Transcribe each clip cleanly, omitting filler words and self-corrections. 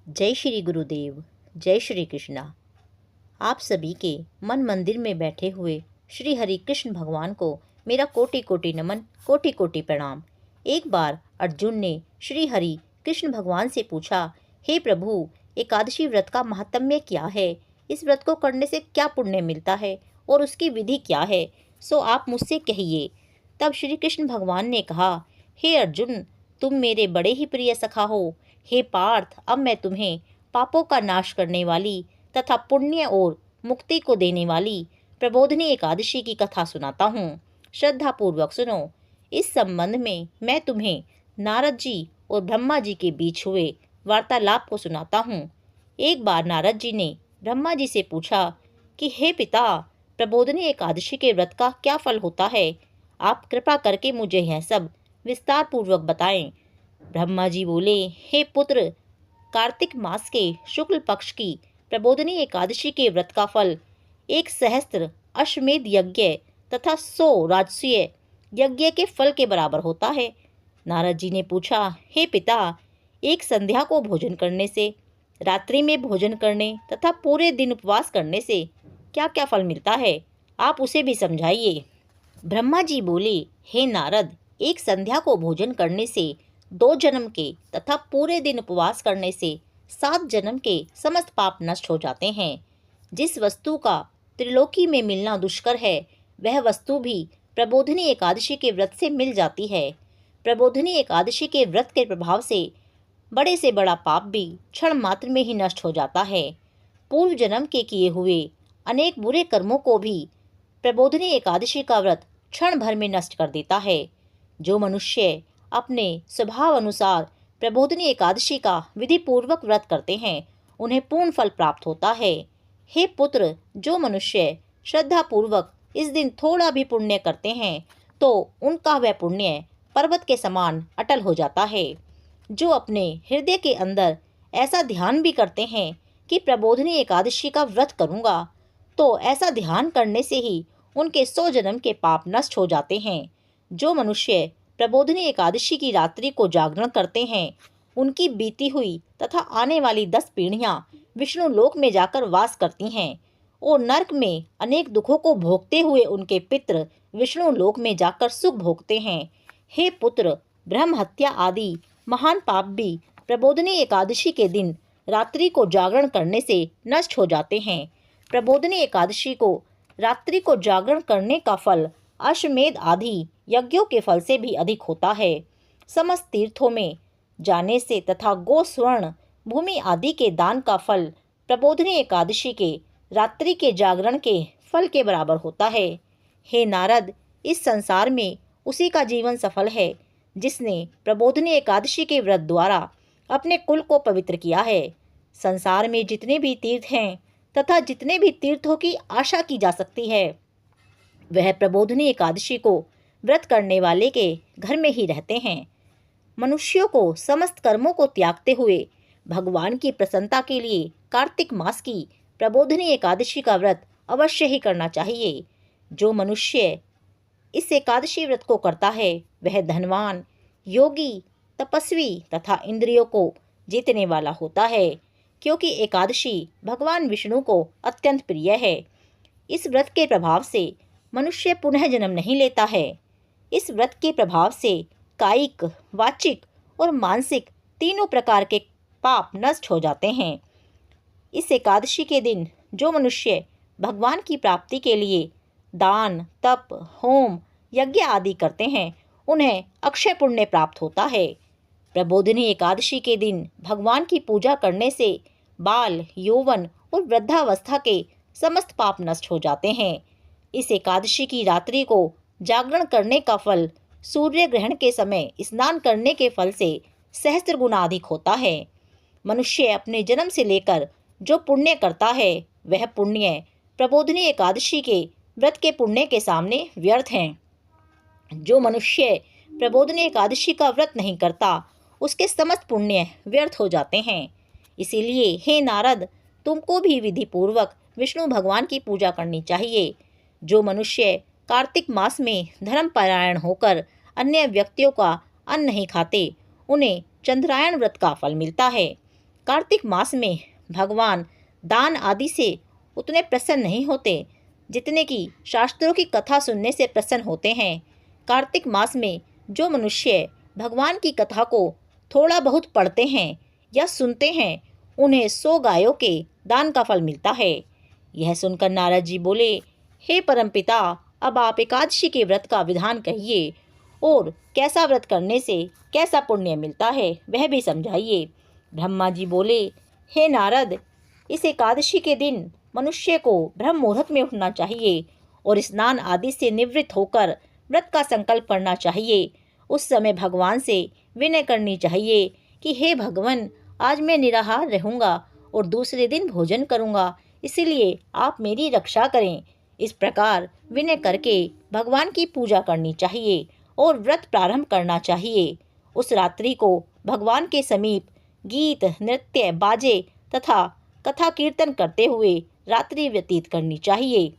जय श्री गुरुदेव। जय श्री कृष्णा। आप सभी के मन मंदिर में बैठे हुए श्री हरि कृष्ण भगवान को मेरा कोटि कोटि नमन, कोटि कोटि प्रणाम। एक बार अर्जुन ने श्री हरि कृष्ण भगवान से पूछा, हे प्रभु, एकादशी व्रत का महात्म्य क्या है? इस व्रत को करने से क्या पुण्य मिलता है और उसकी विधि क्या है? सो आप मुझसे कहिए। तब श्री कृष्ण भगवान ने कहा, हे अर्जुन, तुम मेरे बड़े ही प्रिय सखा हो। हे पार्थ, अब मैं तुम्हें पापों का नाश करने वाली तथा पुण्य और मुक्ति को देने वाली प्रबोधिनी एकादशी की कथा सुनाता हूँ। श्रद्धापूर्वक सुनो। इस संबंध में मैं तुम्हें नारद जी और ब्रह्मा जी के बीच हुए वार्तालाप को सुनाता हूँ। एक बार नारद जी ने ब्रह्मा जी से पूछा कि हे पिता, प्रबोधिनी एकादशी के व्रत का क्या फल होता है? आप कृपा करके मुझे यह सब विस्तार पूर्वक बताएं। ब्रह्मा जी बोले, हे पुत्र, कार्तिक मास के शुक्ल पक्ष की प्रबोधिनी एकादशी के व्रत का फल 1 सहस्त्र अश्वमेध यज्ञ तथा 100 राजसूय यज्ञ के फल के बराबर होता है। नारद जी ने पूछा, हे पिता, एक संध्या को भोजन करने से, रात्रि में भोजन करने तथा पूरे दिन उपवास करने से क्या क्या फल मिलता है? आप उसे भी समझाइए। ब्रह्मा जी बोले, हे नारद, एक संध्या को भोजन करने से 2 जन्म के तथा पूरे दिन उपवास करने से 7 जन्म के समस्त पाप नष्ट हो जाते हैं। जिस वस्तु का त्रिलोकी में मिलना दुष्कर है, वह वस्तु भी प्रबोधिनी एकादशी के व्रत से मिल जाती है। प्रबोधिनी एकादशी के व्रत के प्रभाव से बड़ा पाप भी क्षण मात्र में ही नष्ट हो जाता है। पूर्व जन्म के किए हुए अनेक बुरे कर्मों को भी प्रबोधिनी एकादशी का व्रत क्षण भर में नष्ट कर देता है। जो मनुष्य अपने स्वभाव अनुसार प्रबोधिनी एकादशी का विधि पूर्वक व्रत करते हैं, उन्हें पूर्ण फल प्राप्त होता है। हे पुत्र, जो मनुष्य श्रद्धा पूर्वक इस दिन थोड़ा भी पुण्य करते हैं, तो उनका वह पुण्य पर्वत के समान अटल हो जाता है। जो अपने हृदय के अंदर ऐसा ध्यान भी करते हैं कि प्रबोधिनी एकादशी का व्रत करूँगा, तो ऐसा ध्यान करने से ही उनके 100 जन्म के पाप नष्ट हो जाते हैं। जो मनुष्य प्रबोधिनी एकादशी की रात्रि को जागरण करते हैं, उनकी बीती हुई तथा आने वाली 10 पीढ़ियां विष्णु लोक में जाकर वास करती हैं और नरक में अनेक दुखों को भोगते हुए उनके पितृ विष्णु लोक में जाकर सुख भोगते हैं। हे पुत्र, ब्रह्म हत्या आदि महान पाप भी प्रबोधिनी एकादशी के दिन रात्रि को जागरण करने से नष्ट हो जाते हैं। प्रबोधिनी एकादशी को रात्रि को जागरण करने का फल अश्वमेध आदि यज्ञों के फल से भी अधिक होता है। समस्त तीर्थों में जाने से तथा गो स्वर्ण भूमि आदि के दान का फल प्रबोधिनी एकादशी के रात्रि के जागरण के फल के बराबर होता है। हे नारद, इस संसार में उसी का जीवन सफल है जिसने प्रबोधिनी एकादशी के व्रत द्वारा अपने कुल को पवित्र किया है। संसार में जितने भी तीर्थ हैं तथा जितने भी तीर्थों की आशा की जा सकती है, वह प्रबोधिनी एकादशी को व्रत करने वाले के घर में ही रहते हैं। मनुष्यों को समस्त कर्मों को त्यागते हुए भगवान की प्रसन्नता के लिए कार्तिक मास की प्रबोधिनी एकादशी का व्रत अवश्य ही करना चाहिए। जो मनुष्य इस एकादशी व्रत को करता है, वह धनवान, योगी, तपस्वी तथा इंद्रियों को जीतने वाला होता है, क्योंकि एकादशी भगवान विष्णु को अत्यंत प्रिय है। इस व्रत के प्रभाव से मनुष्य पुनः जन्म नहीं लेता है। इस व्रत के प्रभाव से कायिक, वाचिक और मानसिक तीनों प्रकार के पाप नष्ट हो जाते हैं। इस एकादशी के दिन जो मनुष्य भगवान की प्राप्ति के लिए दान, तप, होम, यज्ञ आदि करते हैं, उन्हें अक्षय पुण्य प्राप्त होता है। प्रबोधिनी एकादशी के दिन भगवान की पूजा करने से बाल, यौवन और वृद्धावस्था के समस्त पाप नष्ट हो जाते हैं। इस एकादशी की रात्रि को जागरण करने का फल सूर्य ग्रहण के समय स्नान करने के फल से सहस्त्र गुना अधिक होता है। मनुष्य अपने जन्म से लेकर जो पुण्य करता है, वह पुण्य प्रबोधिनी एकादशी के व्रत के पुण्य के सामने व्यर्थ हैं। जो मनुष्य प्रबोधिनी एकादशी का व्रत नहीं करता, उसके समस्त पुण्य व्यर्थ हो जाते हैं। इसीलिए हे नारद, तुमको भी विधि पूर्वक विष्णु भगवान की पूजा करनी चाहिए। जो मनुष्य कार्तिक मास में धर्मपरायण होकर अन्य व्यक्तियों का अन्न नहीं खाते, उन्हें चंद्रायण व्रत का फल मिलता है। कार्तिक मास में भगवान दान आदि से उतने प्रसन्न नहीं होते जितने कि शास्त्रों की कथा सुनने से प्रसन्न होते हैं। कार्तिक मास में जो मनुष्य भगवान की कथा को थोड़ा बहुत पढ़ते हैं या सुनते हैं, उन्हें 100 गायों के दान का फल मिलता है। यह सुनकर नारद जी बोले, हे परमपिता, अब आप एकादशी के व्रत का विधान कहिए और कैसा व्रत करने से कैसा पुण्य मिलता है वह भी समझाइए। ब्रह्मा जी बोले, हे नारद, इस एकादशी के दिन मनुष्य को ब्रह्म मुहूर्त में उठना चाहिए और स्नान आदि से निवृत्त होकर व्रत का संकल्प करना चाहिए। उस समय भगवान से विनय करनी चाहिए कि हे भगवान, आज मैं निराहार रहूँगा और दूसरे दिन भोजन करूँगा, इसीलिए आप मेरी रक्षा करें। इस प्रकार विनय करके भगवान की पूजा करनी चाहिए और व्रत प्रारंभ करना चाहिए। उस रात्रि को भगवान के समीप गीत, नृत्य, बाजे तथा कथा कीर्तन करते हुए रात्रि व्यतीत करनी चाहिए।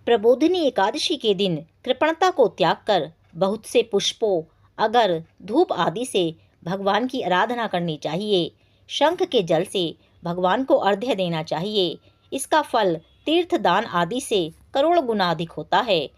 प्रबोधिनी एकादशी के दिन कृपणता को त्याग कर बहुत से पुष्पों, अगर, धूप आदि से भगवान की आराधना करनी चाहिए। शंख के जल से भगवान को अर्घ्य देना चाहिए। इसका फल तीर्थ दान आदि से करोड़ गुना अधिक होता है।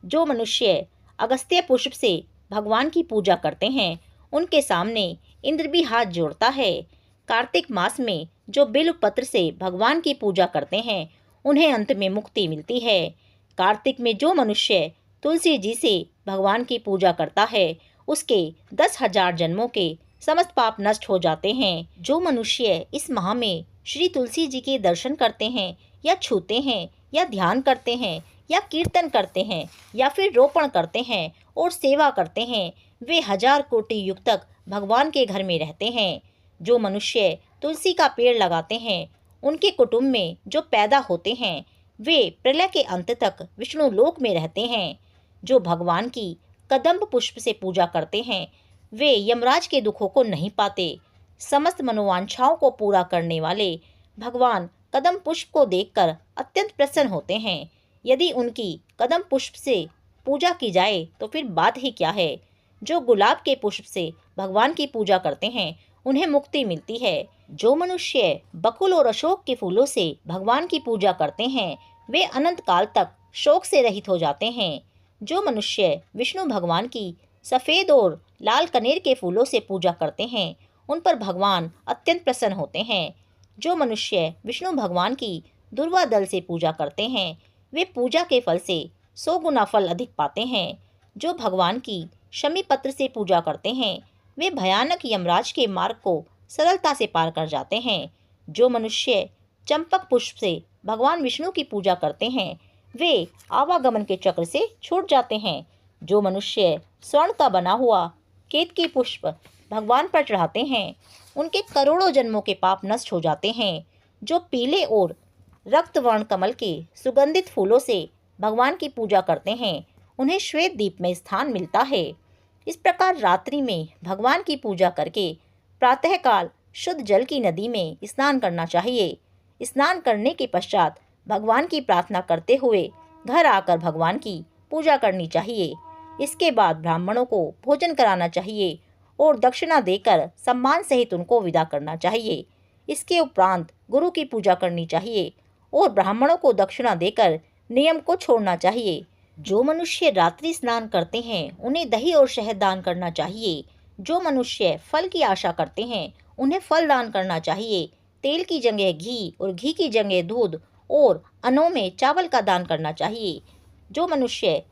जो मनुष्य अगस्त्य पुष्प से भगवान की पूजा करते हैं, उनके सामने इंद्र भी हाथ जोड़ता है। कार्तिक मास में जो बिल्व पत्र से भगवान की पूजा करते हैं, उन्हें अंत में मुक्ति मिलती है। कार्तिक में जो मनुष्य तुलसी जी से भगवान की पूजा करता है, उसके 10,000 जन्मों के समस्त पाप नष्ट हो जाते हैं। जो मनुष्य इस माह में श्री तुलसी जी के दर्शन करते हैं या छूते हैं या ध्यान करते हैं या कीर्तन करते हैं या फिर रोपण करते हैं और सेवा करते हैं, वे 1000 कोटि युग तक भगवान के घर में रहते हैं। जो मनुष्य तुलसी का पेड़ लगाते हैं, उनके कुटुंब में जो पैदा होते हैं, वे प्रलय के अंत तक विष्णु लोक में रहते हैं। जो भगवान की कदम्ब पुष्प से पूजा करते हैं, वे यमराज के दुखों को नहीं पाते। समस्त मनोवांछाओं को पूरा करने वाले भगवान कदम पुष्प को देखकर अत्यंत प्रसन्न होते हैं। यदि उनकी कदम पुष्प से पूजा की जाए तो फिर बात ही क्या है। जो गुलाब के पुष्प से भगवान की पूजा करते हैं, उन्हें मुक्ति मिलती है। जो मनुष्य बकुल और अशोक के फूलों से भगवान की पूजा करते हैं, वे अनंत काल तक शोक से रहित हो जाते हैं। जो मनुष्य विष्णु भगवान की सफ़ेद और लाल कनेर के फूलों से पूजा करते हैं, उन पर भगवान अत्यंत प्रसन्न होते हैं। जो मनुष्य विष्णु भगवान की दुर्वा दल से पूजा करते हैं, वे पूजा के फल से 100 गुना फल अधिक पाते हैं। जो भगवान की शमी पत्र से पूजा करते हैं, वे भयानक यमराज के मार्ग को सरलता से पार कर जाते हैं। जो मनुष्य चंपक पुष्प से भगवान विष्णु की पूजा करते हैं, वे आवागमन के चक्र से छूट जाते हैं। जो मनुष्य स्वर्ण का बना हुआ केतकी पुष्प भगवान पर चढ़ाते हैं, उनके करोड़ों जन्मों के पाप नष्ट हो जाते हैं। जो पीले और रक्त वर्ण कमल के सुगंधित फूलों से भगवान की पूजा करते हैं, उन्हें श्वेत दीप में स्थान मिलता है। इस प्रकार रात्रि में भगवान की पूजा करके प्रातःकाल शुद्ध जल की नदी में स्नान करना चाहिए। स्नान करने के पश्चात भगवान की प्रार्थना करते हुए घर आकर भगवान की पूजा करनी चाहिए। इसके बाद ब्राह्मणों को भोजन कराना चाहिए और दक्षिणा देकर सम्मान सहित उनको विदा करना चाहिए। इसके उपरांत गुरु की पूजा करनी चाहिए और ब्राह्मणों को दक्षिणा देकर नियम को छोड़ना चाहिए। जो मनुष्य रात्रि स्नान करते हैं, उन्हें दही और शहद दान करना चाहिए। जो मनुष्य फल की आशा करते हैं, उन्हें फल दान करना चाहिए। तेल की जगह घी और घी की जगह दूध और अन्नों में चावल का दान करना चाहिए। जो मनुष्य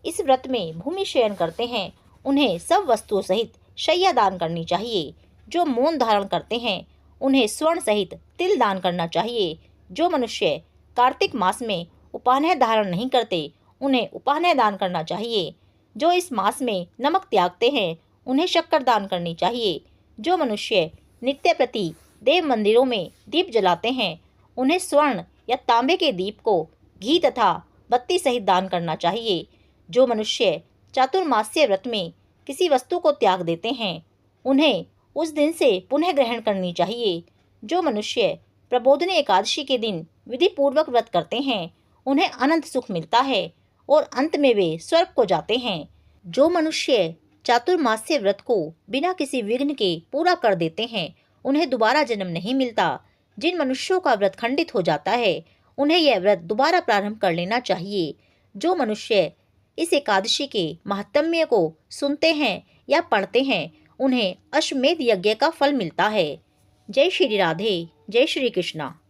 इस व्रत में भूमि शयन करते हैं, उन्हें सब वस्तुओं सहित शैया दान करनी चाहिए। जो मौन धारण करते हैं, उन्हें स्वर्ण सहित तिल दान करना चाहिए। जो मनुष्य कार्तिक मास में उपान्ह धारण नहीं करते, उन्हें उपान्ह दान करना चाहिए। जो इस मास में नमक त्यागते हैं, उन्हें शक्कर दान करनी चाहिए। जो मनुष्य नित्य प्रति देव मंदिरों में दीप जलाते हैं, उन्हें स्वर्ण या तांबे के दीप को घी तथा बत्ती सहित दान करना चाहिए। जो मनुष्य चातुर्मास्य व्रत में किसी वस्तु को त्याग देते हैं, उन्हें उस दिन से पुनः ग्रहण करनी चाहिए। जो मनुष्य प्रबोधिनी एकादशी के दिन विधि पूर्वक व्रत करते हैं, उन्हें अनंत सुख मिलता है और अंत में वे स्वर्ग को जाते हैं। जो मनुष्य चातुर्मास्य व्रत को बिना किसी विघ्न के पूरा कर देते हैं, उन्हें दोबारा जन्म नहीं मिलता। जिन मनुष्यों का व्रत खंडित हो जाता है उन्हें यह व्रत दोबारा प्रारंभ कर लेना चाहिए। जो मनुष्य इस एकादशी के महात्म्य को सुनते हैं या पढ़ते हैं उन्हें अश्वमेध यज्ञ का फल मिलता है। जय श्री राधे, जय श्री कृष्णा।